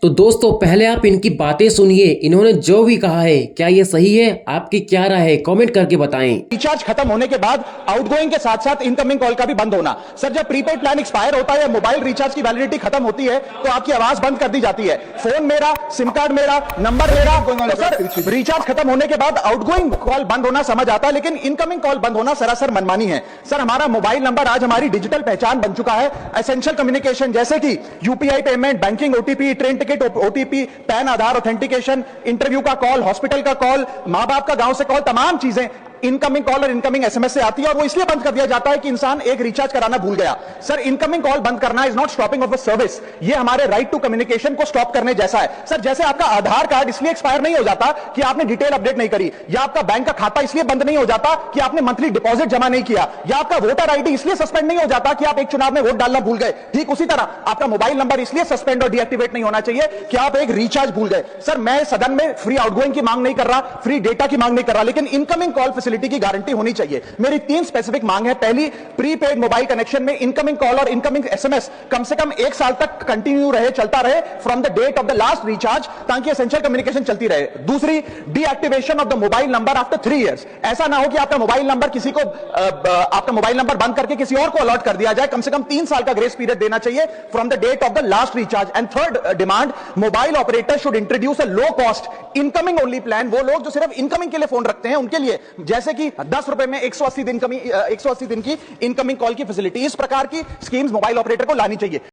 तो दोस्तों पहले आप इनकी बातें सुनिए। इन्होंने जो भी कहा है क्या ये सही है? आपकी क्या राय है? कमेंट करके बताएं। रिचार्ज खत्म होने के बाद आउटगोइंग के साथ साथ इनकमिंग कॉल का भी बंद होना। सर जब प्रीपेड प्लान एक्सपायर होता है या मोबाइल रिचार्ज की वैलिडिटी खत्म होती है तो आपकी आवाज बंद कर दी जाती है। फोन मेरा, सिम कार्ड मेरा, नंबर मेरा। तो सर रिचार्ज खत्म होने के बाद आउटगोइंग कॉल बंद होना समझ आता है, लेकिन इनकमिंग कॉल बंद होना सरासर मनमानी है। सर हमारा मोबाइल नंबर आज हमारी डिजिटल पहचान बन चुका है। एसेंशियल कम्युनिकेशन जैसे कि UPI payment, banking, OTP, train ticket OTP, PAN Aadhaar authentication, interview का कॉल, हॉस्पिटल का कॉल, मां बाप का गांव से कॉल, तमाम चीजें इनकमिंग कॉल और इनकमिंग एसएमएस से आती है और वो इसलिए बंद कर दिया जाता है कि इंसान एक रिचार्ज कराना भूल गया। सर इनकमिंग कॉल बंद करना is not stopping of a service, ये हमारे राइट टू कम्युनिकेशन को स्टॉप करने जैसा है। सर जैसे आपका आधार कार्ड इसलिए एक्सपायर नहीं हो जाता कि आपने डिटेल अपडेट नहीं करी, या आपका बैंक का खाता इसलिए बंद नहीं हो जाता कि आपने मंथली डिपॉजिट जमा नहीं किया, या आपका वोटर आईडी इसलिए सस्पेंड नहीं हो जाता कि आप एक चुनाव में वोट डालना भूल गए। ठीक उसी तरह आपका मोबाइल नंबर इसलिए सस्पेंड और डीएक्टिवेट नहीं होना चाहिए कि आप एक रिचार्ज भूल गए। सर मैं सदन में फ्री आउटगोइंग की मांग नहीं कर रहा, फ्री डेटा की मांग नहीं कर रहा, लेकिन इनकमिंग कॉल फैसिलिटी की गारंटी होनी चाहिए। मेरी 3 स्पेसिफिक मांग है। पहली, प्रीपेड मोबाइल कनेक्शन में इनकमिंग कॉल और इनकमिंग एसएमएस कम से कम 1 साल तक कंटिन्यू रहे, चलता रहे from the date of the last recharge, ताकि एसेंशियल कम्युनिकेशन चलती रहे। दूसरी, deactivation of the mobile number after 3 years. ऐसा ना हो कि आपका मोबाइल नंबर किसी को आपका मोबाइल नंबर बंद करके किसी और को अलॉट कर दिया जाए। कम से कम 3 साल का ग्रेस पीरियड देना चाहिए from the date of the last recharge. And third demand, mobile operator should introduce a low cost incoming only plan. वो लोग जो सिर्फ इनकमिंग के लिए फोन रखते हैं उनके लिए, जैसे कि 10 रुपए में 180 दिन की इनकमिंग कॉल की फैसिलिटी। इस प्रकार की स्कीम्स मोबाइल ऑपरेटर को लानी चाहिए।